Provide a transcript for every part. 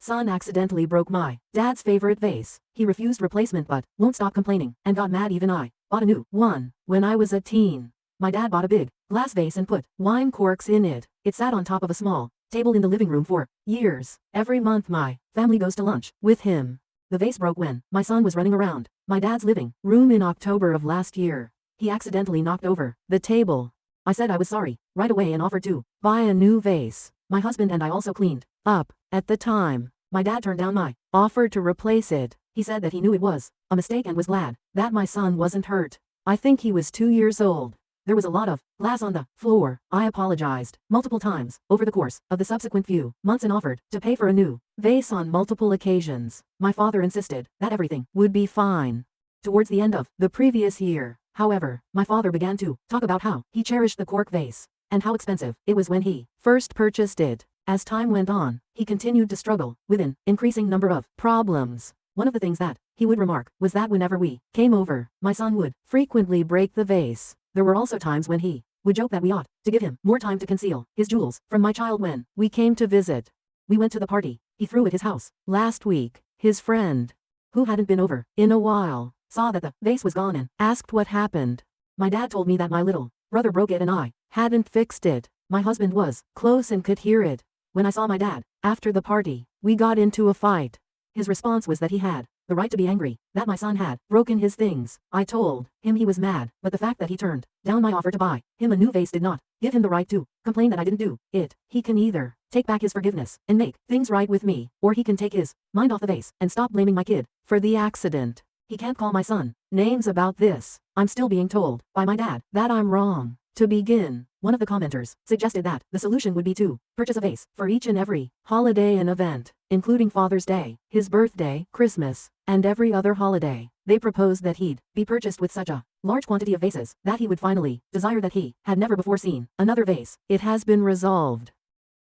son accidentally broke my dad's favorite vase. He refused replacement but won't stop complaining and got mad even I bought a new one. When I was a teen, my dad bought a big glass vase and put wine corks in it. It sat on top of a small table in the living room for years. Every month my family goes to lunch with him. The vase broke when my son was running around my dad's living room in October of last year. He accidentally knocked over the table. I said I was sorry right away and offered to buy a new vase. My husband and I also cleaned up. At the time, my dad turned down my offer to replace it. He said that he knew it was a mistake and was glad that my son wasn't hurt. I think he was 2 years old. There was a lot of glass on the floor. I apologized multiple times over the course of the subsequent few months and offered to pay for a new vase on multiple occasions. My father insisted that everything would be fine. Towards the end of the previous year, however, my father began to talk about how he cherished the cork vase and how expensive it was when he first purchased it. As time went on, he continued to struggle with an increasing number of problems. One of the things that he would remark was that whenever we came over, my son would frequently break the vase. There were also times when he would joke that we ought to give him more time to conceal his jewels from my child when we came to visit. We went to the party he threw at his house last week. His friend, who hadn't been over in a while, saw that the vase was gone and asked what happened. My dad told me that my little brother broke it and I hadn't fixed it. My husband was close and could hear it. When I saw my dad after the party, we got into a fight. His response was that he had the right to be angry, that my son had broken his things. I told him he was mad, but the fact that he turned down my offer to buy him a new vase did not give him the right to complain that I didn't do it. He can either take back his forgiveness and make things right with me, or he can take his mind off the vase and stop blaming my kid for the accident. He can't call my son names about this. I'm still being told by my dad that I'm wrong. To begin, one of the commenters suggested that the solution would be to purchase a vase for each and every holiday and event, including Father's Day, his birthday, Christmas, and every other holiday. They proposed that he'd be purchased with such a large quantity of vases that he would finally desire that he had never before seen another vase. It has been resolved.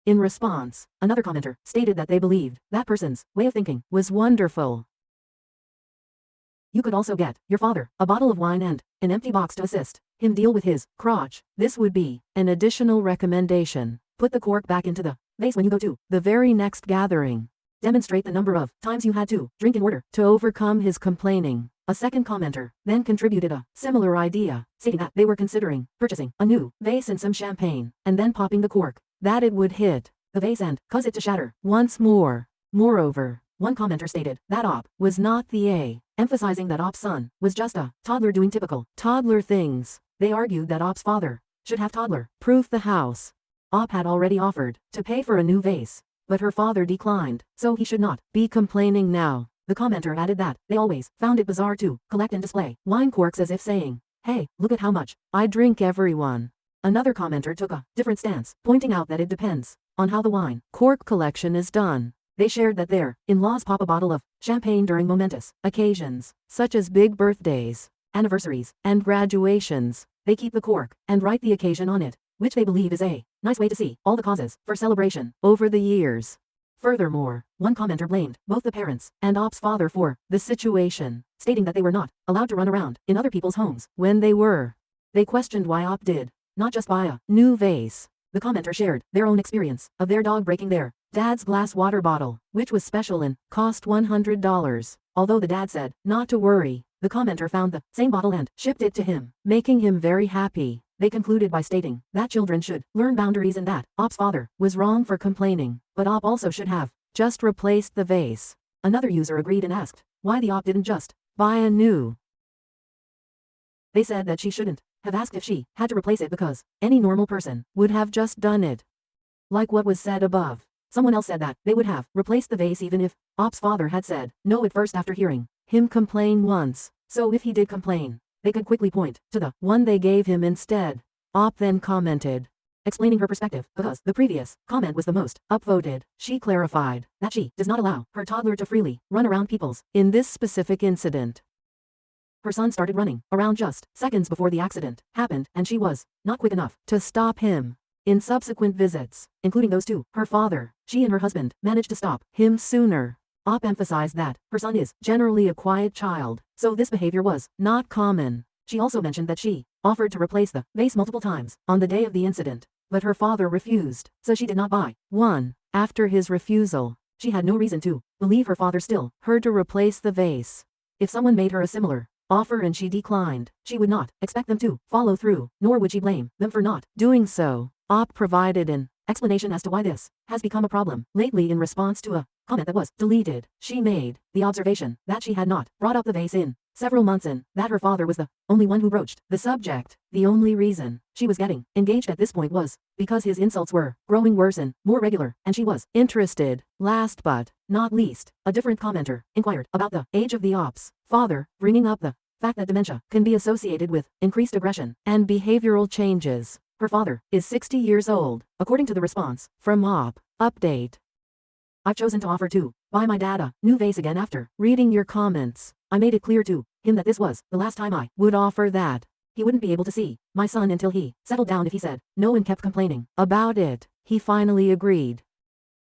In response, another commenter stated that they believed that person's way of thinking was wonderful. You could also get your father a bottle of wine and an empty box to assist him deal with his crotch. This would be an additional recommendation. Put the cork back into the vase when you go to the very next gathering. Demonstrate the number of times you had to drink in order to overcome his complaining. A second commenter then contributed a similar idea, stating that they were considering purchasing a new vase and some champagne, and then popping the cork, that it would hit the vase and cause it to shatter once more. Moreover, one commenter stated that Op was not the A, emphasizing that Op's son was just a toddler doing typical toddler things. They argued that Op's father should have toddler-proof the house. Op had already offered to pay for a new vase, but her father declined, so he should not be complaining now. The commenter added that they always found it bizarre to collect and display wine corks as if saying, "Hey, look at how much I drink, everyone." Another commenter took a different stance, pointing out that it depends on how the wine cork collection is done. They shared that their in-laws pop a bottle of champagne during momentous occasions, such as big birthdays, anniversaries, and graduations. They keep the cork and write the occasion on it, which they believe is a nice way to see all the causes for celebration over the years. Furthermore, one commenter blamed both the parents and Op's father for the situation, stating that they were not allowed to run around in other people's homes when they were. They questioned why Op did not just buy a new vase. The commenter shared their own experience of their dog breaking their dad's glass water bottle, which was special and cost $100. Although the dad said not to worry, the commenter found the same bottle and shipped it to him, making him very happy. They concluded by stating that children should learn boundaries and that Op's father was wrong for complaining, but Op also should have just replaced the vase. Another user agreed and asked why the Op didn't just buy a new. They said that she shouldn't have asked if she had to replace it because any normal person would have just done it. Like what was said above. Someone else said that they would have replaced the vase even if Op's father had said no at first after hearing him complain once. So if he did complain, they could quickly point to the one they gave him instead. Op then commented, explaining her perspective because the previous comment was the most upvoted. She clarified that she does not allow her toddler to freely run around people's. In this specific incident, her son started running around just seconds before the accident happened, and she was not quick enough to stop him. In subsequent visits, including those to her father, she and her husband managed to stop him sooner. Op emphasized that her son is generally a quiet child, so this behavior was not common. She also mentioned that she offered to replace the vase multiple times on the day of the incident, but her father refused, so she did not buy one. After his refusal, She had no reason to believe her father still her to replace the vase. If someone made her a similar offer and she declined, she would not expect them to follow through, nor would she blame them for not doing so. Op provided an explanation as to why this has become a problem lately in response to a comment that was deleted. She made the observation that she had not brought up the vase in several months and that her father was the only one who broached the subject. The only reason she was getting engaged at this point was because his insults were growing worse and more regular, and she was interested. Last but not least, a different commenter inquired about the age of the op's father, bringing up the fact that dementia can be associated with increased aggression and behavioral changes. Her father is 60 years old, according to the response from op. Update. I've chosen to offer to buy my dad a new vase again after reading your comments. I made it clear to him that this was the last time I would offer that. He wouldn't be able to see my son until he settled down if he said no and kept complaining about it. He finally agreed.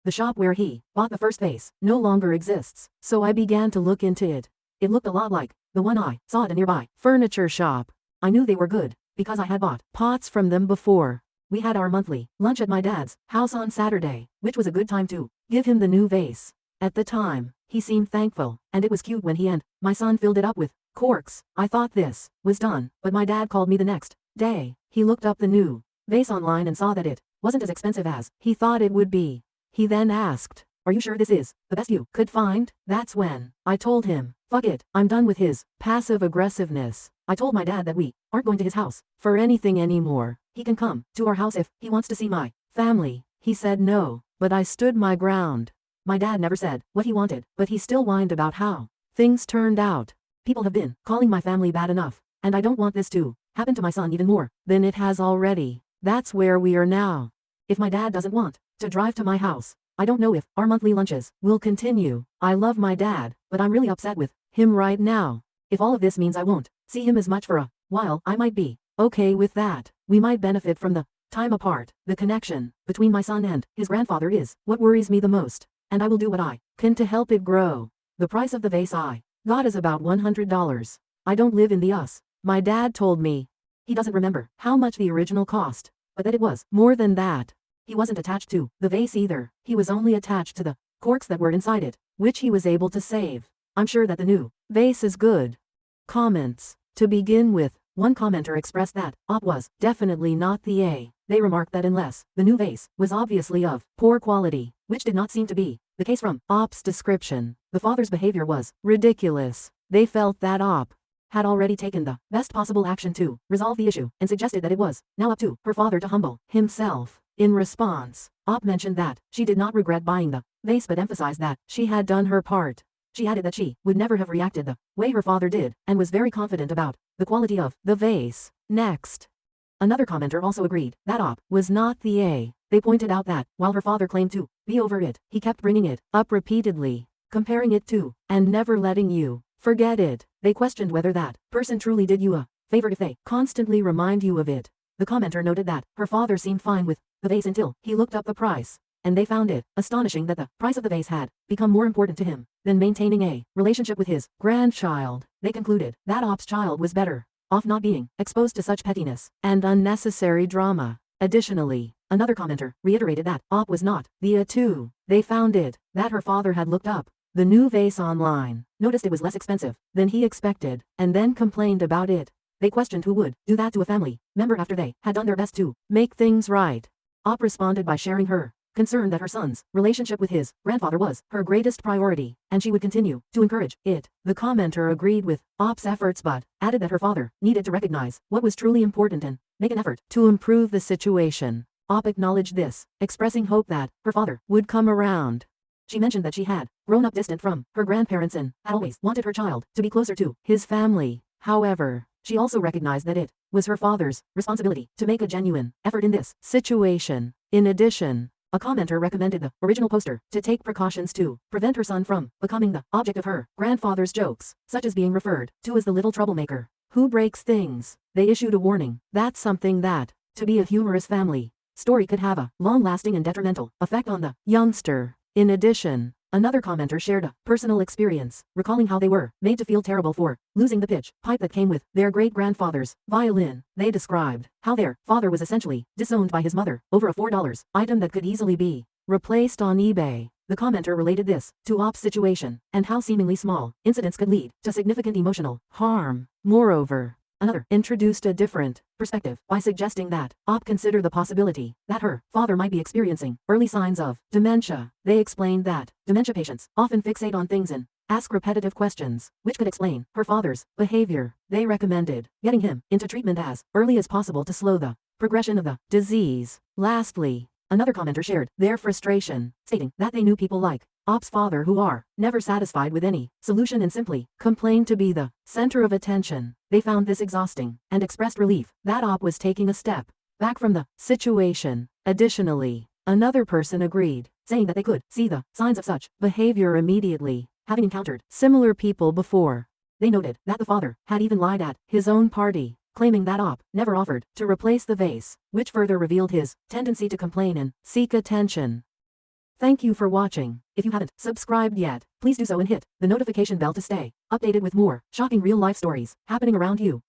The shop where he bought the first vase no longer exists, so I began to look into it. It looked a lot like the one I saw at a nearby furniture shop. I knew they were good because I had bought pots from them before. We had our monthly lunch at my dad's house on Saturday, which was a good time to give him the new vase. At the time, he seemed thankful, and it was cute when he and my son filled it up with corks. I thought this was done, but my dad called me the next day. He looked up the new vase online and saw that it wasn't as expensive as he thought it would be. He then asked, "Are you sure this is the best you could find?" That's when I told him, "Fuck it, I'm done with his passive aggressiveness." I told my dad that we aren't going to his house for anything anymore. He can come to our house if he wants to see my family. He said no, but I stood my ground. My dad never said what he wanted, but he still whined about how things turned out. People have been calling my family bad enough, and I don't want this to happen to my son even more than it has already. That's where we are now. If my dad doesn't want to drive to my house, I don't know if our monthly lunches will continue. I love my dad, but I'm really upset with him right now. If all of this means I won't see him as much for a while, I might be okay with that. We might benefit from the time apart. The connection between my son and his grandfather is what worries me the most, and I will do what I can to help it grow. The price of the vase I got is about $100. I don't live in the US. My dad told me he doesn't remember how much the original cost, but that it was more than that. He wasn't attached to the vase either. He was only attached to the corks that were inside it, which he was able to save. I'm sure that the new vase is good. Comments. To begin with, one commenter expressed that op was definitely not the A. They remarked that unless the new vase was obviously of poor quality, which did not seem to be the case from op's description, the father's behavior was ridiculous. They felt that op had already taken the best possible action to resolve the issue and suggested that it was now up to her father to humble himself. In response, op mentioned that she did not regret buying the vase but emphasized that she had done her part. She added that she would never have reacted the way her father did and was very confident about the quality of the vase. Next, another commenter also agreed that op was not the A. They pointed out that while her father claimed to be over it, he kept bringing it up repeatedly, comparing it to and never letting you forget it. They questioned whether that person truly did you a favor if they constantly remind you of it. The commenter noted that her father seemed fine with the vase until he looked up the price, and they found it astonishing that the price of the vase had become more important to him than maintaining a relationship with his grandchild. They concluded that op's child was better off not being exposed to such pettiness and unnecessary drama. Additionally, another commenter reiterated that op was not the A2. They found it that her father had looked up the new vase online, noticed it was less expensive than he expected, and then complained about it. They questioned who would do that to a family member after they had done their best to make things right. Op responded by sharing her concern that her son's relationship with his grandfather was her greatest priority, and she would continue to encourage it. The commenter agreed with op's efforts but added that her father needed to recognize what was truly important and make an effort to improve the situation. Op acknowledged this, expressing hope that her father would come around. She mentioned that she had grown up distant from her grandparents and had always wanted her child to be closer to his family. However, she also recognized that it was her father's responsibility to make a genuine effort in this situation. In addition, a commenter recommended the original poster to take precautions to prevent her son from becoming the object of her grandfather's jokes, such as being referred to as the little troublemaker who breaks things. They issued a warning. That's something that, to be a humorous family story, could have a long-lasting and detrimental effect on the youngster. In addition, another commenter shared a personal experience, recalling how they were made to feel terrible for losing the pitch pipe that came with their great-grandfather's violin. They described how their father was essentially disowned by his mother over a $4 item that could easily be replaced on eBay. The commenter related this to Op's situation, and how seemingly small incidents could lead to significant emotional harm. Moreover, another introduced a different perspective by suggesting that Op consider the possibility that her father might be experiencing early signs of dementia. They explained that dementia patients often fixate on things and ask repetitive questions, which could explain her father's behavior. They recommended getting him into treatment as early as possible to slow the progression of the disease. Lastly, another commenter shared their frustration, stating that they knew people like Op's father who are never satisfied with any solution and simply complain to be the center of attention. They found this exhausting and expressed relief that Op was taking a step back from the situation. Additionally, another person agreed, saying that they could see the signs of such behavior immediately, having encountered similar people before. They noted that the father had even lied at his own party, claiming that Op never offered to replace the vase, which further revealed his tendency to complain and seek attention. Thank you for watching. If you haven't subscribed yet, please do so and hit the notification bell to stay updated with more shocking real-life stories happening around you.